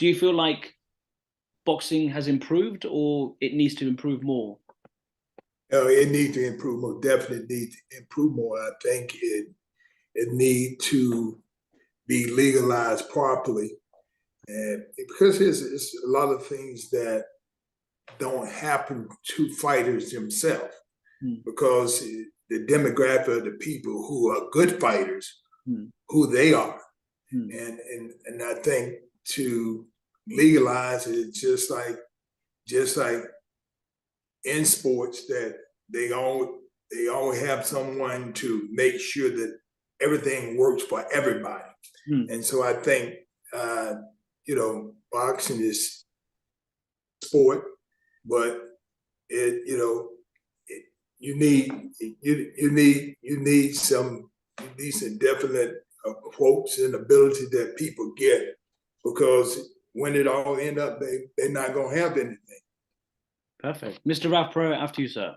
Do you feel like boxing has improved or it needs to improve more? It needs to improve more. Definitely need to improve more. I think it need to be legalized properly, and because it's a lot of things that don't happen to fighters themselves, Mm. because the demographic of the people who are good fighters, Mm. who they are, Mm. and I think to legalize it, just like in sports, that they all have someone to make sure that everything works for everybody. Mm. And so I think boxing is sport, but it, you need some definite quotes and ability that people get, because when it all end up, they're not gonna have anything. Perfect. Mr. Ralph Pro, after you, sir.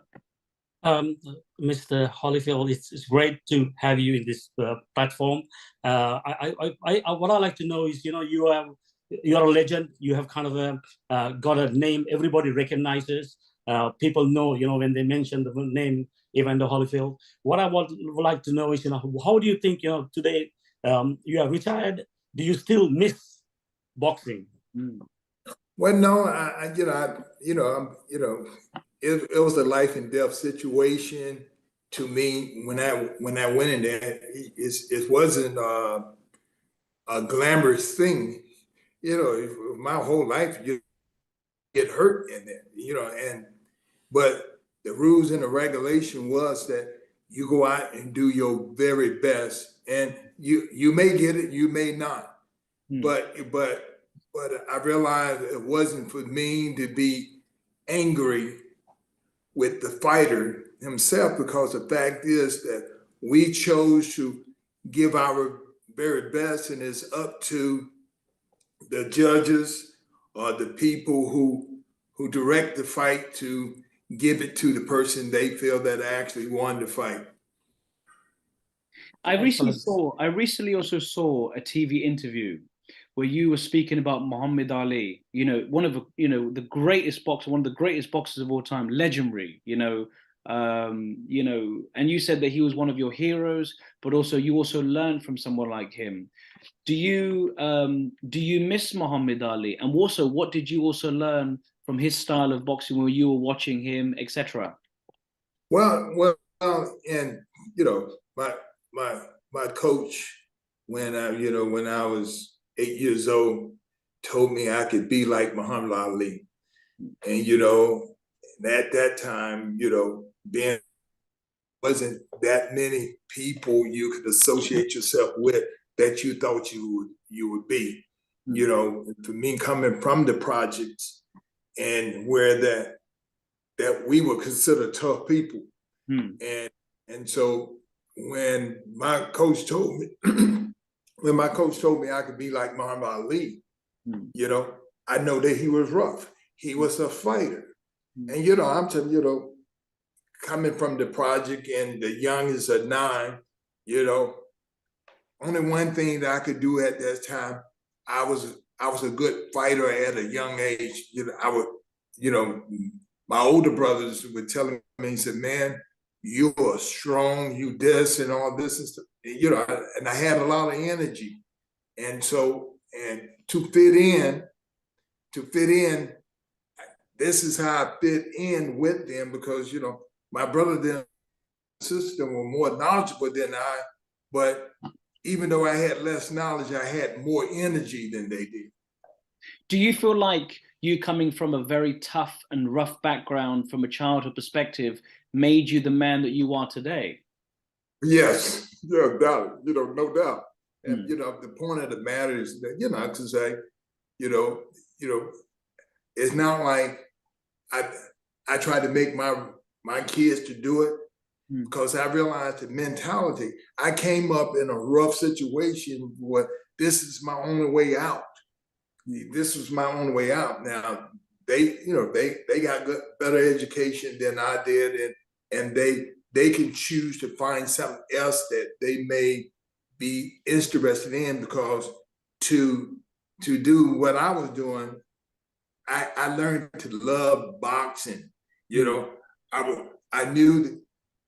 Um, Mr. Holyfield, it's great to have you in this platform. What I like to know is, you're a legend. You have kind of got a name everybody recognizes. People know, when they mention the name Evander Holyfield. What I would like to know is, how do you think, today you are retired? Do you still miss boxing? Mm. Well, no, it was a life and death situation to me when I went in there. It wasn't a glamorous thing, my whole life you get hurt in there, but the rules and the regulation was that you go out and do your very best, and you may get it, you may not, Mm. but I realized it wasn't for me to be angry with the fighter himself, because the fact is that we chose to give our very best, and it's up to the judges or the people who direct the fight to give it to the person they feel that actually won the fight. Excellent. I recently also saw a TV interview where you were speaking about Muhammad Ali, one of the greatest boxer, one of the greatest boxers of all time, legendary, and you said that he was one of your heroes, but also you also learned from someone like him. Do you miss Muhammad Ali? And also, what did you also learn from his style of boxing when you were watching him, etc.? Well, and my coach, when I was 8 years old, told me I could be like Muhammad Ali, and at that time, there wasn't that many people you could associate yourself with that you thought you would be. For me, coming from the projects, and where that we were considered tough people. Hmm. And so when my coach told me I could be like Muhammad Ali, I know that he was rough. He was a fighter. And I'm telling coming from the project and the youngest of 9, only one thing that I could do at that time, I was a good fighter at a young age. I would, my older brothers would tell me, he said, man, you are strong, you this and all this and stuff. And I had a lot of energy. And so, and to fit in, this is how I fit in with them, because, my brother and sister were more knowledgeable than I, but even though I had less knowledge, I had more energy than they did. Do you feel like you coming from a very tough and rough background from a childhood perspective made you the man that you are today? Yes, no doubt, no doubt. And, the point of the matter is that, to say, it's not like I try to make my kids to do it, because I realized the mentality. I came up in a rough situation where this is my only way out. This was my only way out. Now they got better education than I did, and they can choose to find something else that they may be interested in, because to to do what I was doing, I learned to love boxing. You know, I knew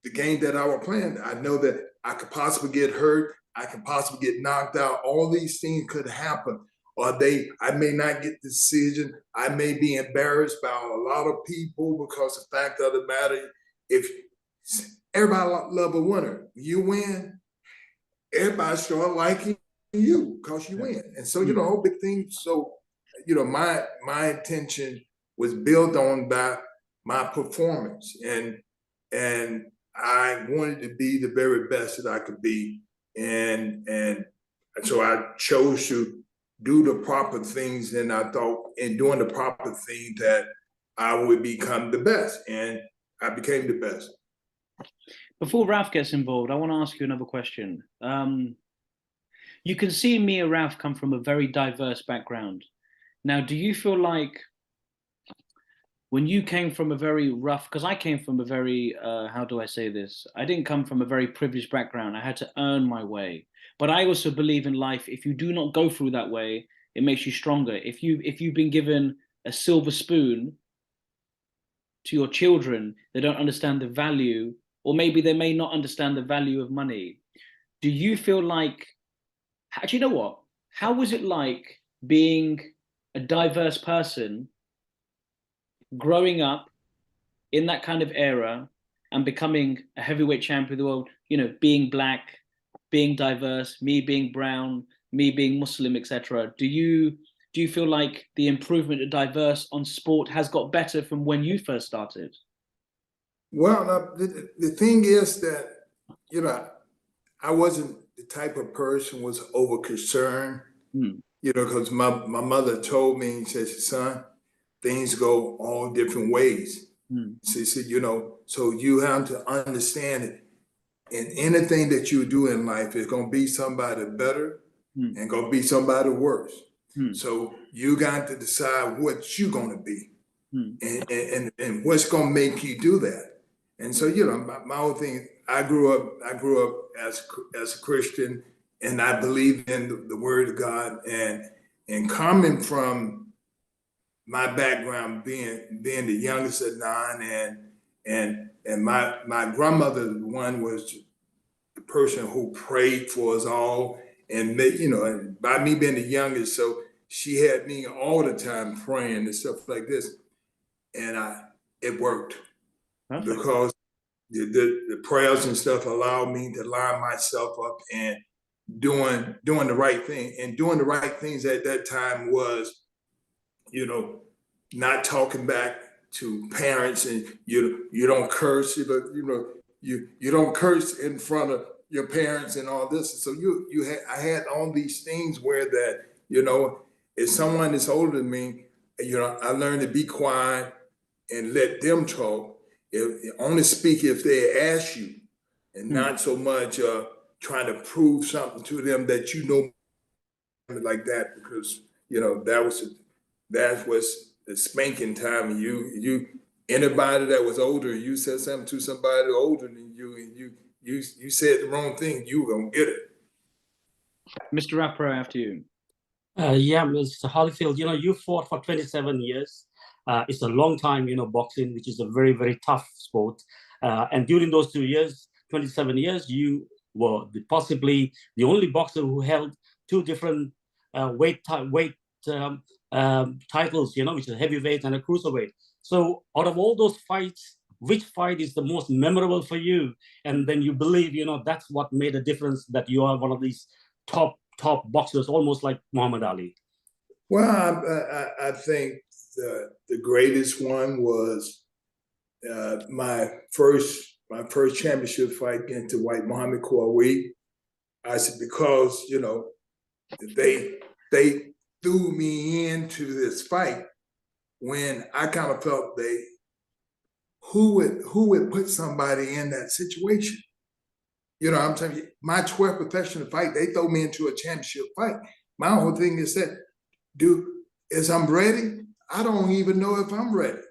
the game that I was playing. I know that I could possibly get hurt. I could possibly get knocked out. All these things could happen. Or I may not get the decision. I may be embarrassed by a lot of people because the fact of the matter, if everybody love a winner, you win, everybody start liking you because you win. And so, the whole big thing. So, my intention was built on by my performance, and I wanted to be the very best that I could be, and so I chose to do the proper things, and I thought in doing the proper thing that I would become the best, and I became the best. Before Ralph gets involved, I want to ask you another question. You can see me and Ralph come from a very diverse background. Now, do you feel like when you came from a very rough, because I came from a very, how do I say this? I didn't come from a very privileged background. I had to earn my way. But I also believe in life, if you do not go through that way, it makes you stronger. If you've been given a silver spoon to your children, they don't understand the value, or maybe they may not understand the value of money. Do you feel like, actually, you know what? How was it like being a diverse person, growing up in that kind of era and becoming a heavyweight champion of the world, being black, being diverse, me being brown, me being Muslim, etc. Do you feel like the improvement of diverse on sport has got better from when you first started? Well, the thing is that, I wasn't the type of person was over concerned, because my mother told me, she said, son, things go all different ways. She said, so you have to understand it. In anything that you do in life, it's going to be somebody better and going to be somebody worse. So you got to decide what you're going to be and what's going to make you do that. And so, my whole thing, I grew up as a Christian, and I believe in the word of God, and coming from my background being the youngest of 9, and my grandmother, one, was the person who prayed for us all, and and by me being the youngest, so she had me all the time praying and stuff like this, and it worked. Perfect. Because the prayers and stuff allowed me to line myself up and doing the right thing, and doing the right things at that time was, not talking back to parents, and you don't curse, but you don't curse in front of your parents and all this. So I had all these things where that, if someone is older than me, I learned to be quiet and let them talk. Only speak if they ask you, and not so much trying to prove something to them that like that, because that was the spanking time. Anybody that was older, you said something to somebody older than you, and you said the wrong thing, you were gonna get it. Mr. Rapper, after you. Yeah, Mr. Holyfield, you fought for 27 years. It's a long time, boxing, which is a very, very tough sport. And during those 2 years, 27 years, you were possibly the only boxer who held 2 different weight titles, which is a heavyweight and a cruiserweight. So out of all those fights, which fight is the most memorable for you? And then you believe, that's what made a difference, that you are one of these top boxers, almost like Muhammad Ali. Well, I think the greatest one was my first championship fight against the white Muhammad Ali. I said, because they threw me into this fight when I kind of felt who would put somebody in that situation. I'm telling you, my 12th professional fight, they throw me into a championship fight. My whole thing is that, is I'm ready? I don't even know if I'm ready.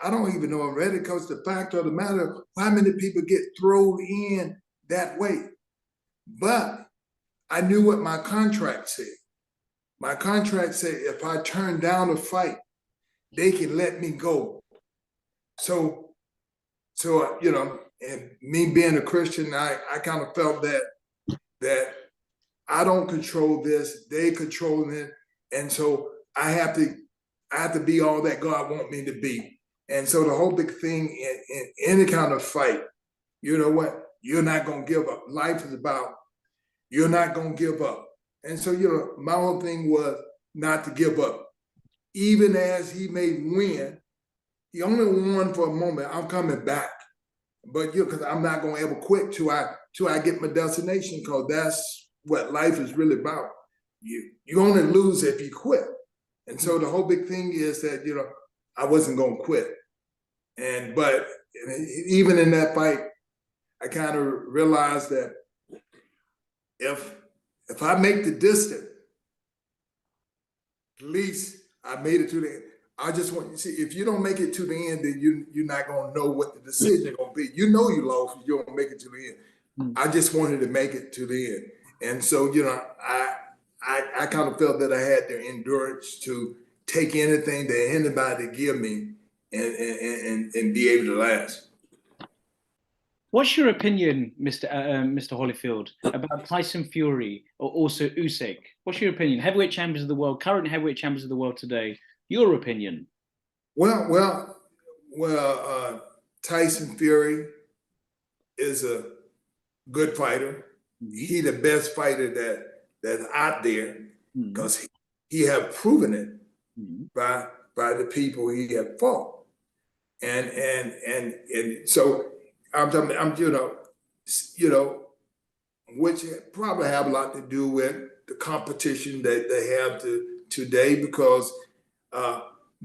I don't even know I'm ready, because the fact of the matter, how many people get thrown in that way? But I knew what my contract said. My contract said if I turn down a fight, they can let me go. So you know, and me being a Christian, I kind of felt that I don't control this, they control it, and so I have to be all that God wants me to be. And so the whole big thing in any kind of fight, you know what? You're not gonna give up. Life is about you're not gonna give up. And so, you know, my whole thing was not to give up. Even as he may win, he only won for a moment. I'm coming back. But you know, because I'm not gonna ever quit till I get my destination, because that's what life is really about. You only lose if you quit. And so the whole big thing is that, you know, I wasn't gonna quit. But even in that fight, I kind of realized that if I make the distance, at least I made it to the end. I just want you to see, if you don't make it to the end, then you're not gonna know what the decision is gonna be. You know you lost if you don't make it to the end. I just wanted to make it to the end. And so, you know, I kind of felt that I had the endurance to take anything that anybody give me and be able to last. What's your opinion, Mr. Holyfield, about Tyson Fury or also Usyk? What's your opinion? Heavyweight champions of the world, current heavyweight champions of the world today. Your opinion? Well, Tyson Fury is a good fighter. He the best fighter that's out there, because he have proven it by the people he have fought. And so I'm you know, which probably have a lot to do with the competition that they have today, because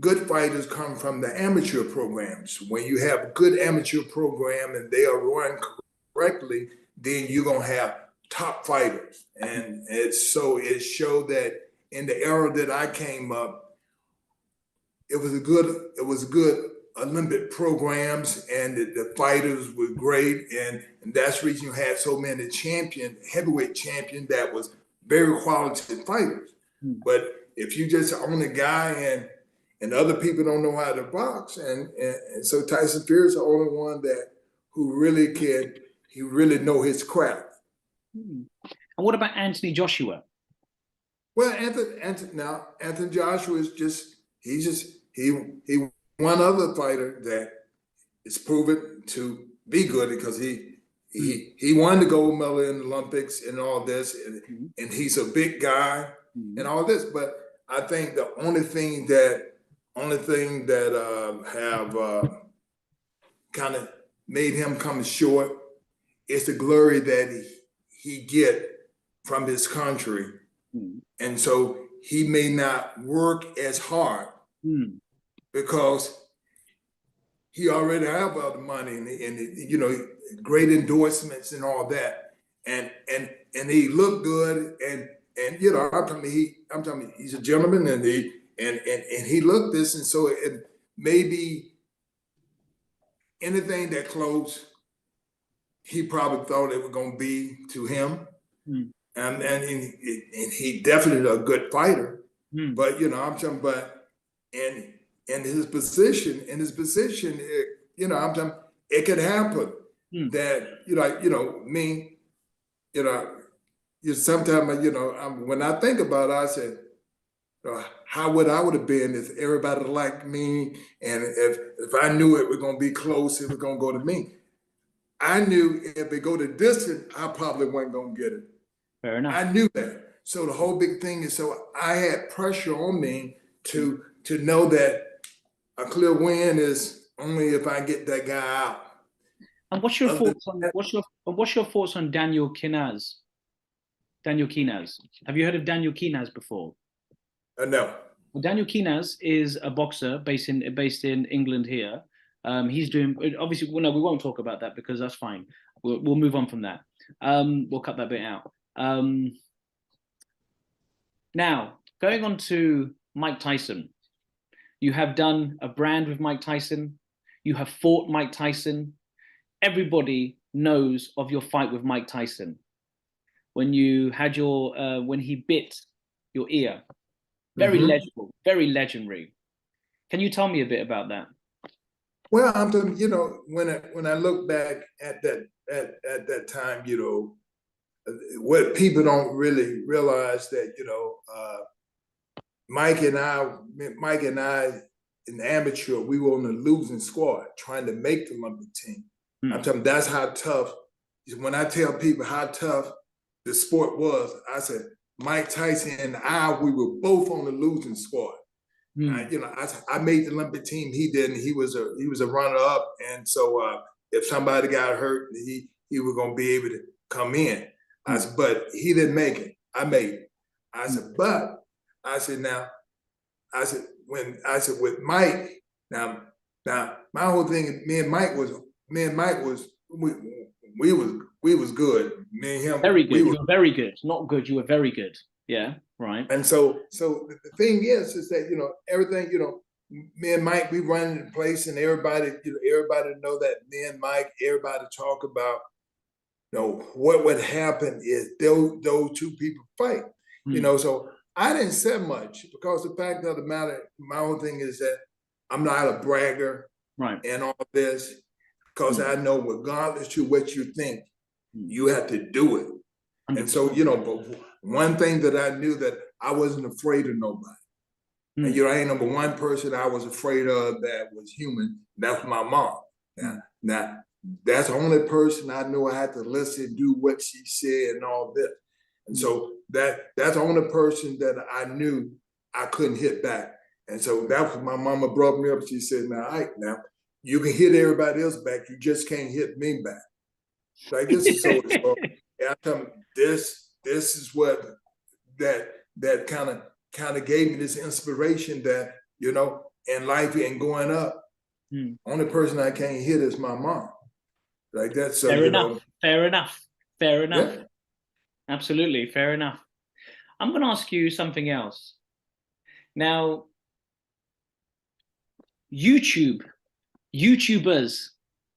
good fighters come from the amateur programs. When you have a good amateur program and they are run correctly, then you're gonna have top fighters. And it showed that in the era that I came up, it was good Olympic programs, and the fighters were great, and that's the reason you had so many heavyweight champion that was very quality fighters. But if you just own a guy and other people don't know how to box, and so Tyson Fury is the only one who really know his craft. And what about Anthony Joshua? Well, Anthony Joshua is he one other fighter that is proven to be good, because he won the gold medal in the Olympics and all this, and he's a big guy and all this. But I think the only thing that have kind of made him come short is the glory that he get from his country. And so he may not work as hard because he already have all the money and you know, great endorsements and all that. And he looked good, and you know, I'm telling you, he's a gentleman, and he looked this, and so it maybe anything that close, he probably thought it was gonna be to him. And he definitely a good fighter. But you know, I'm talking about in his position, you know, I'm talking, it could happen that you know me, you know, sometimes, you know, when I think about it, I said, how would I have been if everybody liked me, and if I knew it was gonna be close, it was gonna go to me. I knew if it go to distance, I probably wasn't gonna get it. Fair enough. I knew that. So the whole big thing is, so I had pressure on me to know that a clear win is only if I get that guy out. And what's your thoughts on Daniel Kinaz? Daniel Kinaz. Have you heard of Daniel Kinaz before? No. Well, Daniel Kinaz is a boxer based in England here. He's doing, obviously, well, no, we won't talk about that because that's fine. We'll move on from that. We'll cut that bit out. Now, going on to Mike Tyson. You have done a brand with Mike Tyson. You have fought Mike Tyson. Everybody knows of your fight with Mike Tyson. When you had when he bit your ear Very legible, very legendary. Can you tell me a bit about that? Well, I'm thinking, when I look back at that time, what people don't really realize that, Mike and I in amateur, we were on the losing squad trying to make the Olympic team. I'm telling you, that's how tough. When I tell people how tough the sport was, I said, Mike Tyson and we were both on the losing squad. I made the Olympic team. He didn't. He was a runner up, and so if somebody got hurt, he was gonna be able to come in. I said, but he didn't make it. I made it. I said, but I said with Mike now my whole thing. Me and Mike was we was good. Me and him. Very good. You were very good. Not good. You were very good. Yeah. Right. And so the thing is that, everything, me and Mike, we run in place, and everybody know that me and Mike, everybody talk about, what would happen if those two people fight. So I didn't say much, because the fact of the matter, my own thing is that I'm not a bragger, right, and all this, because I know regardless to what you think, you have to do it. 100%. And so, but one thing that I knew, that I wasn't afraid of nobody. And I ain't number one person I was afraid of that was human. That's my mom. Now that's the only person I knew I had to listen, do what she said, and all this. And so that's the only person that I knew I couldn't hit back. And so that's what my mama brought me up. She said, now you can hit everybody else back, you just can't hit me back. Like, this is so I tell them, this is what that kind of gave me this inspiration that, in life and going up, only person I can't hit is my mom. Like that. So fair enough. Yeah. Absolutely, fair enough. I'm going to ask you something else. Now, YouTubers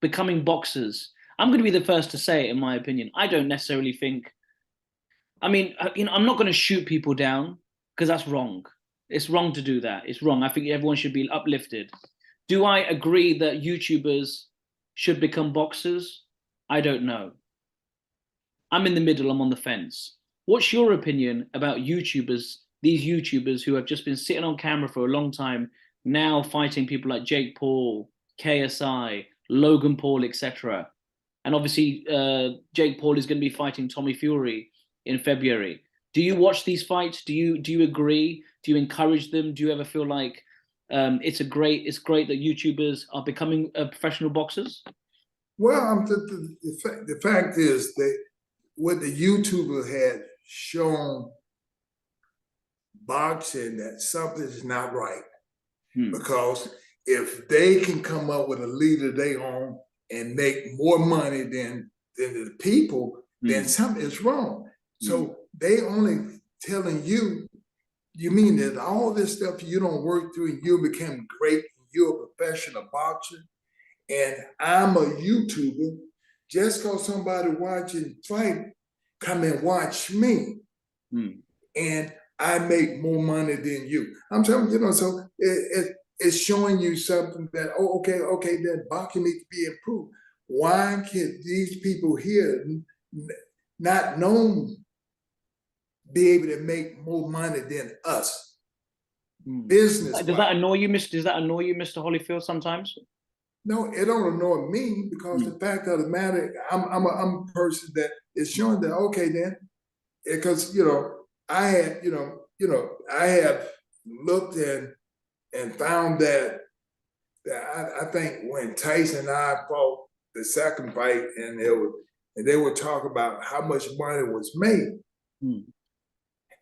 becoming boxers. I'm going to be the first to say it, in my opinion. I don't necessarily think. I mean, I'm not going to shoot people down, because that's wrong. It's wrong to do that. It's wrong. I think everyone should be uplifted. Do I agree that YouTubers should become boxers? I don't know. I'm in the middle. I'm on the fence. What's your opinion about YouTubers, these YouTubers who have just been sitting on camera for a long time, now fighting people like Jake Paul, KSI, Logan Paul, etc.? And obviously, Jake Paul is going to be fighting Tommy Fury in February. Do you watch these fights? Do you agree? Do you encourage them? Do you ever feel like it's great that YouTubers are becoming professional boxers? Well, the fact is that what the YouTuber had shown boxing, that something's not right. Because if they can come up with a leader they own and make more money than the people, then something is wrong. So they only telling you mean that all this stuff you don't work through and you become great, you're a professional boxer, and I'm a YouTuber, just because somebody watching fight, come and watch me, and I make more money than you. I'm telling you, so it's showing you something that, okay, then boxing needs to be improved. Why can these people here, not known, be able to make more money than us? Business. Does that annoy you, Mr. Holyfield, sometimes? No, it don't annoy me, because the fact of the matter, I'm a person that is showing that, okay, then, because I have looked and found that I think when Tyson and I fought the second fight, and they were talking about how much money was made.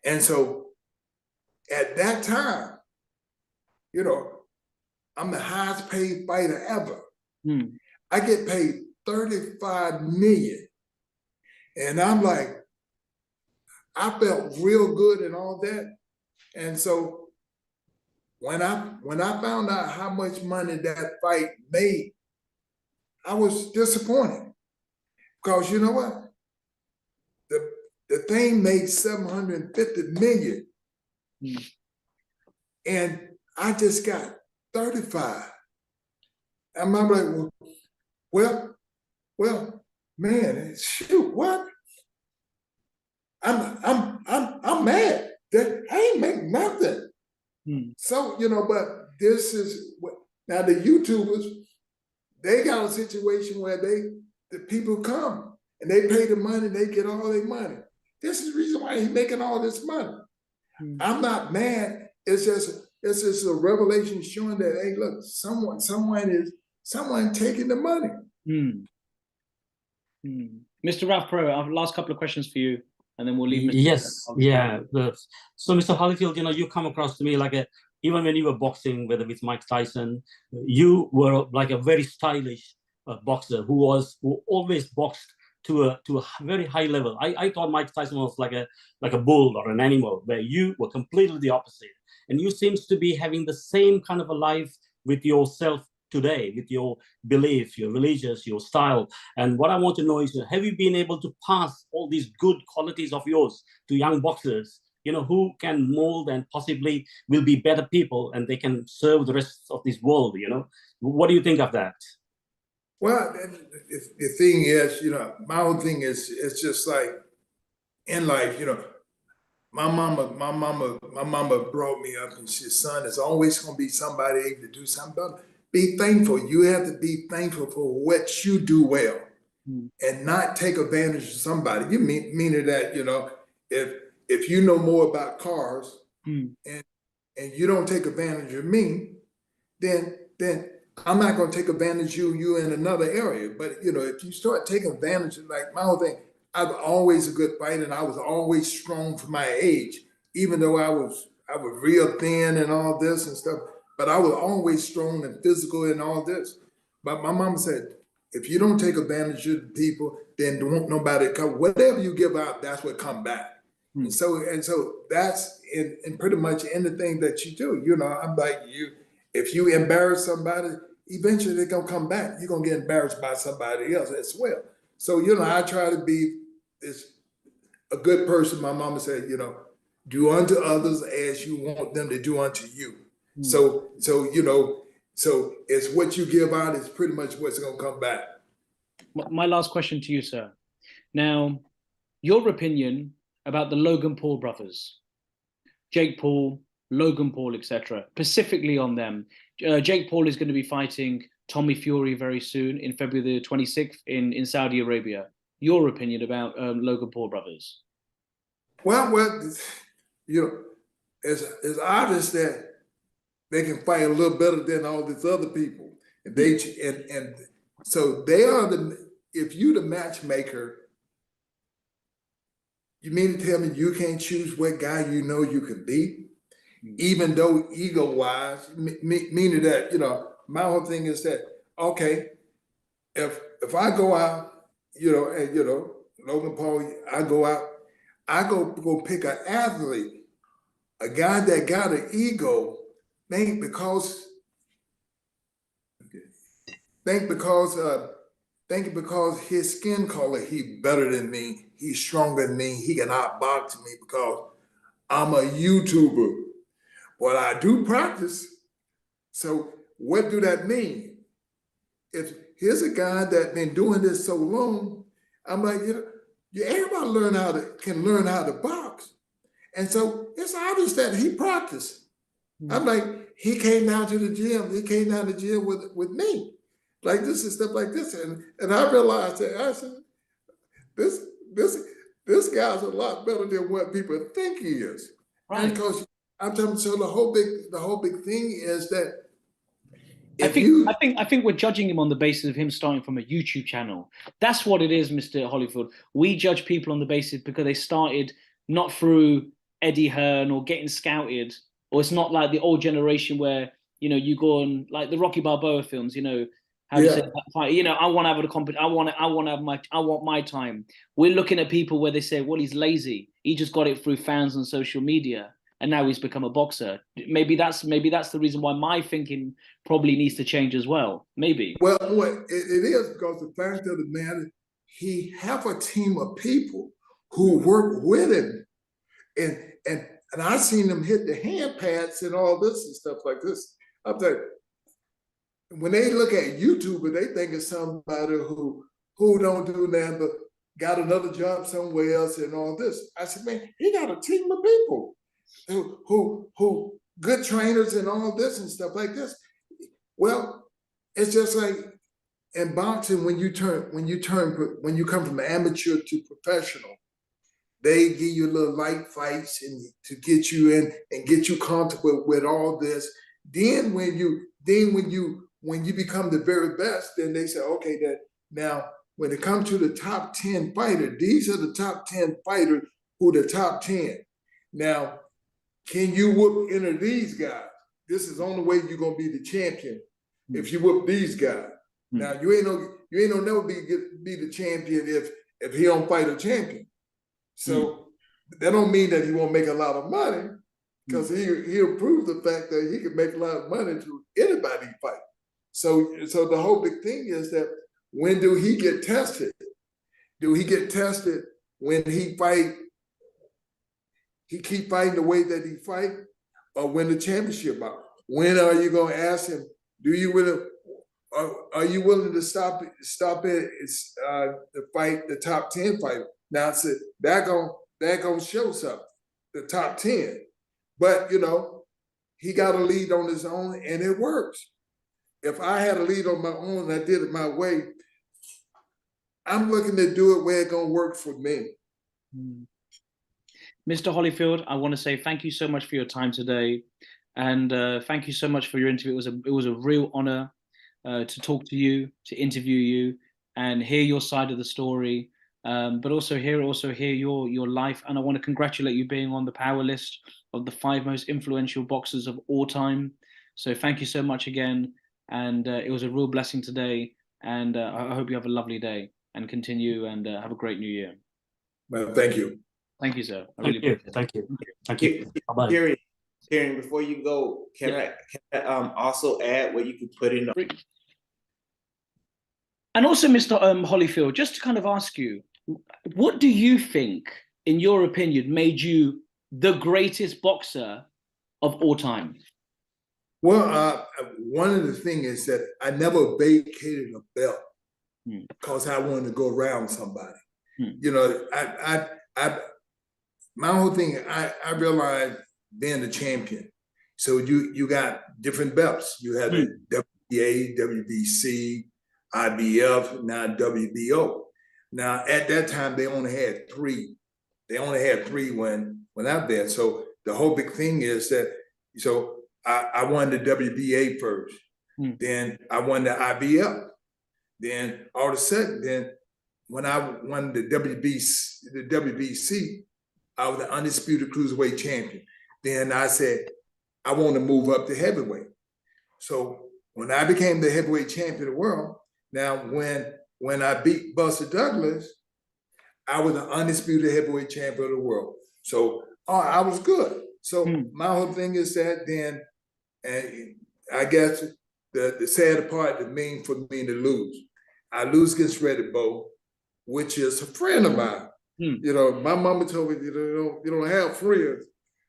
And so at that time, I'm the highest paid fighter ever. I get paid $35 million. And I'm like, I felt real good and all that. And so when I found out how much money that fight made, I was disappointed. Because you know what? The thing made $750 million. And I just got 35. And I'm like, well, man, shoot, what? I'm mad that I ain't make nothing. So, but this is what now the YouTubers, they got a situation where the people come and they pay the money, they get all their money. This is the reason why he's making all this money. I'm not mad. It's just a revelation showing that, hey, look, someone taking the money. Mr. Ralph Pro, our last couple of questions for you, and then we'll leave. Yes, yeah. So, Mr. Holyfield, you come across to me like even when you were boxing, whether with Mike Tyson, you were like a very stylish boxer who always boxed to a very high level. I thought Mike Tyson was like a bull or an animal, where you were completely the opposite. And you seems to be having the same kind of a life with yourself today, with your belief, your religious, your style. And what I want to know is, have you been able to pass all these good qualities of yours to young boxers, who can mold and possibly will be better people, and they can serve the rest of this world, What do you think of that? Well, the thing is, my whole thing is, it's just like in life, my mama brought me up and she said, son, there's always going to be somebody able to do something better. Be thankful. You have to be thankful for what you do well and not take advantage of somebody. You meaning that, if you know more about cars and you don't take advantage of me, then I'm not going to take advantage of you in another area. But, if you start taking advantage of, like my whole thing, I was always a good fighter and I was always strong for my age, even though I was real thin and all this and stuff, but I was always strong and physical and all this. But my mom said, if you don't take advantage of people, then don't nobody come. Whatever you give out, that's what come back. And so that's in pretty much anything that you do. I'm like, if you embarrass somebody, eventually they're gonna come back. You're gonna get embarrassed by somebody else as well. So, I try to be a good person. My mama said, do unto others as you want them to do unto you. So it's what you give out is pretty much what's gonna come back. My last question to you, sir. Now, your opinion about the Logan Paul brothers, Jake Paul, Logan Paul, etc., specifically on them. Jake Paul is going to be fighting Tommy Fury very soon in February the 26th in Saudi Arabia. Your opinion about Logan Paul brothers? Well, it's obvious that they can fight a little better than all these other people. And so they are if you the matchmaker, you mean to tell me you can't choose what guy you can beat? Even though ego-wise, meaning that, my whole thing is that, okay, if I go out, and Logan Paul, I go out, I go pick an athlete, a guy that got an ego, think because his skin color, he better than me, he's stronger than me, he can outbox me because I'm a YouTuber. Well, I do practice. So what do that mean? If here's a guy that's been doing this so long, I'm like, everybody can learn how to box. And so it's obvious that he practiced. I'm like, he came down to the gym. He came down to the gym with me. Like this and stuff like this. And I realized that I said, this guy's a lot better than what people think he is. Right. And because I'm telling you, so the whole big thing is that I think we're judging him on the basis of him starting from a YouTube channel. That's what it is, Mr. Holyfield. We judge people on the basis because they started not through Eddie Hearn or getting scouted, or it's not like the old generation where you go on like the Rocky Balboa films. How do you say that fight? I want to have a competition. I want my time. We're looking at people where they say, well, he's lazy. He just got it through fans and social media, and now he's become a boxer. Maybe that's the reason why my thinking probably needs to change as well. Maybe. Well, it is because the fact of the matter, he have a team of people who work with him, and And I seen them hit the hand pads and all this and stuff like this. I'm like, when they look at YouTuber, they think it's somebody who don't do nothing but got another job somewhere else and all this. I said, man, he got a team of people who good trainers and all this and stuff like this. Well, it's just like in boxing, when you come from amateur to professional, they give you little light fights and to get you in and get you comfortable with all this. Then when you become the very best, then they say, okay, that now when it comes to the top 10 fighter, these are the top 10 fighters who are the top 10. Now, can you whoop any of these guys? This is the only way you're gonna be the champion if you whoop these guys. Now you ain't gonna never be the champion if he don't fight a champion. So that don't mean that he won't make a lot of money, because he'll prove the fact that he can make a lot of money to anybody he fight. So the whole big thing is that when do he get tested? Do he get tested when he fight? He keep fighting the way that he fight, or win the championship out? When are you gonna ask him? Are you willing to stop it? To fight the top 10 fighter? Now I said that gonna show something. The top 10, but he got a lead on his own, and it works. If I had a lead on my own and I did it my way, I'm looking to do it where it's gonna work for me. Mr. Holyfield, I want to say thank you so much for your time today, and thank you so much for your interview. It was a real honor to talk to you, to interview you, and hear your side of the story, but also hear your life. And I want to congratulate you being on the power list of the 5 most influential boxers of all time. So thank you so much again, and it was a real blessing today. And I hope you have a lovely day and continue, and have a great new year. Well, thank you. Thank you, sir. I Thank really you. appreciate it. Thank you. Bye-bye. Kieran, before you go, can I also add what you could put in? And also, Mr. Holyfield, just to kind of ask you, what do you think, in your opinion, made you the greatest boxer of all time? Well, one of the things is that I never vacated a belt because I wanted to go around somebody. My whole thing, I realized being the champion. So you got different belts. You have the WBA, WBC, IBF, now WBO. Now at that time they only had 3. They only had 3 when I there. So the whole big thing is that I won the WBA first. Then I won the IBF. Then all of a sudden, then when I won the WBC, I was the undisputed cruiserweight champion. Then I said, I want to move up to heavyweight. So when I became the heavyweight champion of the world, now when I beat Buster Douglas, I was the undisputed heavyweight champion of the world. So I was good. So my whole thing is that then, and I guess the sad part that means for me to lose. I lose against Red Bull, which is a friend of mine. My mama told me you don't have friends,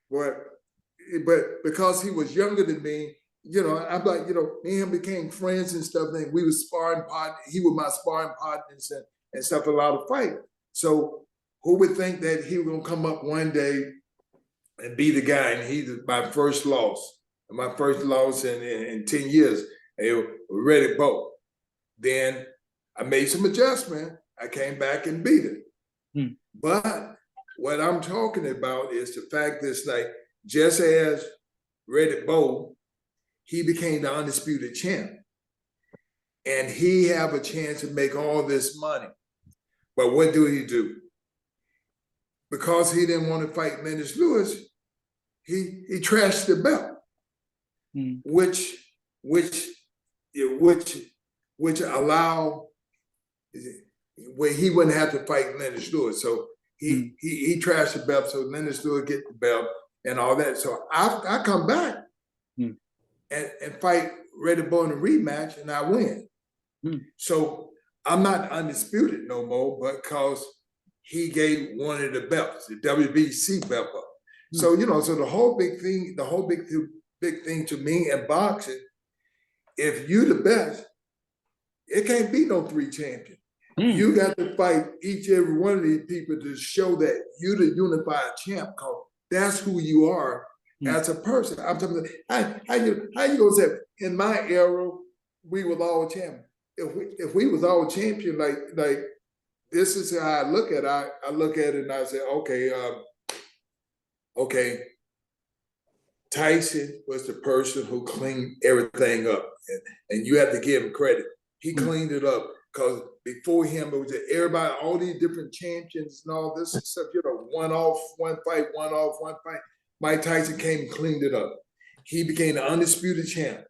but because he was younger than me, I'm like, me and him became friends and stuff. And we were sparring partners. He was my sparring partners and stuff. A lot of fight. So who would think that he was gonna come up one day and be the guy? And he's my first loss. My first loss in 10 years. And Red Bull. Then I made some adjustment. I came back and beat it. But what I'm talking about is the fact that it's like, just as Red Bull, he became the undisputed champ. And he have a chance to make all this money. But what do he do? Because he didn't want to fight Lennox Lewis, he trashed the belt, which allowed where he wouldn't have to fight Lennox Lewis. So he trashed the belt, so Lennox Lewis get the belt and all that. So I come back and fight Red Bull in a rematch, and I win. So I'm not undisputed no more because he gave one of the belts, the WBC belt up. So, you know, so the whole big thing to me in boxing, if you the best, it can't be no 3 champions. You got to fight each every one of these people to show that you the unified champ, cause that's who you are as a person. I'm talking about, how you gonna say in my era we was all champions? If we was all champion, like this is how I look at it. I look at it and I say, okay, Tyson was the person who cleaned everything up, and you have to give him credit. He cleaned it up, because before him, it was everybody, all these different champions and all this stuff, you know, one off, one fight, one off, one fight. Mike Tyson came and cleaned it up. He became the undisputed champ.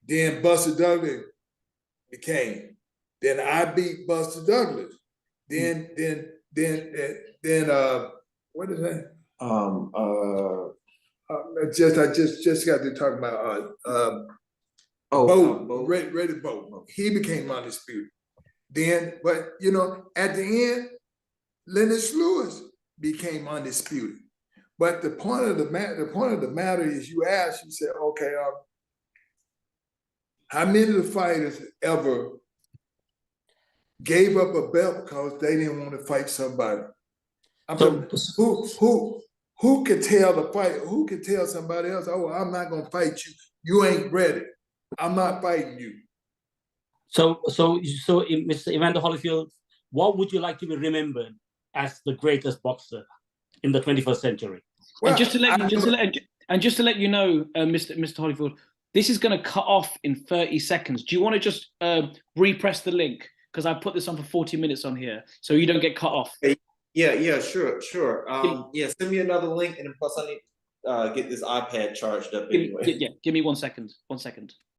Then Buster Douglas became. Then I beat Buster Douglas. Then what is that? I just got to talk about Ready Bo. He became undisputed. Then, but you know, at the end, Lennox Lewis became undisputed. But the point of the matter is, you asked, you said, okay, how many of the fighters ever gave up a belt because they didn't want to fight somebody? I'm talking, who could tell the fight? Who could tell somebody else, oh, I'm not gonna fight you. You ain't ready. I'm not fighting you. So, Mr. Evander Holyfield, what would you like to be remembered as the greatest boxer in the 21st century? Well, and just to let you know, Mr. Holyfield, this is going to cut off in 30 seconds. Do you want to just repress the link? Because I put this on for 40 minutes on here, so you don't get cut off. Yeah, sure. Send me another link, and plus I need get this iPad charged up anyway. Give me 1 second. 1 second.